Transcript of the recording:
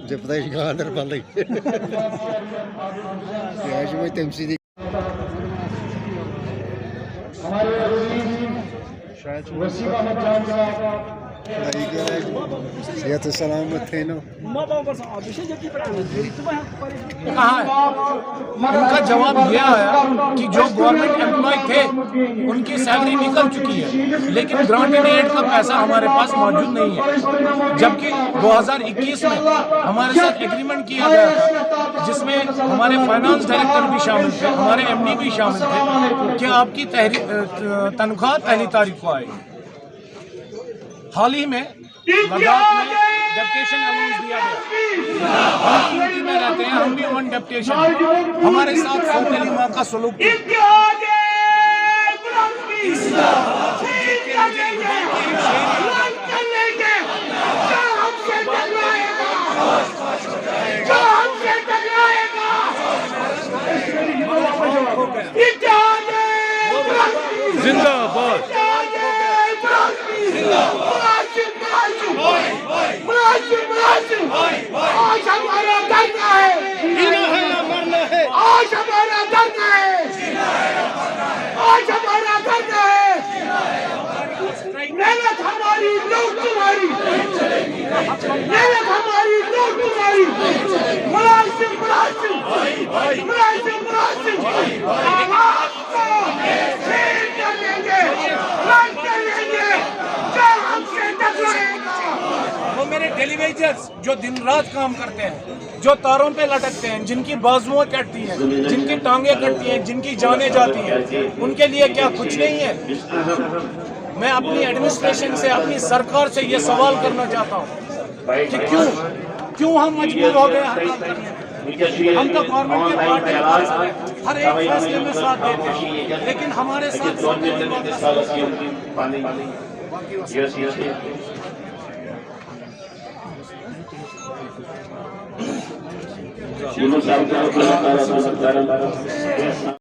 जब पता है अंदर बंद यार जो मैं तमसी सेहत सलामत थे ना कहा है उनका जवाब यह आया कि जो गवर्नमेंट एम्प्लॉय थे उनकी सैलरी निकल चुकी है, लेकिन ग्रांटेड एड का पैसा हमारे पास मौजूद नहीं है। जबकि 2021 में हमारे साथ एग्रीमेंट किया गया था जिसमें हमारे फाइनेंस डायरेक्टर भी शामिल थे, हमारे एमडी भी शामिल थे कि आपकी तनख्वाह पहली तारीख को आएगी। हाल ही में लद्दाख में डेप्यूटेशन अनाउंस दिया गया, हम यूनिटी में रहते हैं, हम भी ऑन डेप्यूटेशन। हमारे साथ सौतेली माँ का सलूक जिंदाबाद आज हमारा धरना है, मरना है, आज हमारा धरना है, आज हमारा धरना है। मेहनत हमारी लोग तुम्हारी, मेहनत हमारी लोग तुम्हारी। मुलाजिम मुलाजिम मुलाजिम मुलाजिम आवाज को शेर कर देंगे, रन कर देंगे, जो हमसे टकराएगा। वो मेरे डेलीवेजर्स जो दिन रात काम करते हैं, जो तारों पे लटकते हैं, जिनकी बाजुएं कटती हैं, जिनकी टांगें कटती हैं, जिनकी जानें जाती हैं, उनके लिए क्या कुछ नहीं है? मैं अपनी एडमिनिस्ट्रेशन से, अपनी सरकार से ये सवाल करना चाहता हूँ कि क्यों हम मजबूर हो गए हड़ताल करने? हम तो गवर्नमेंट के पार्ट हैं, हर एक फैसले में साथ देते हैं, लेकिन हमारे साथ Yunus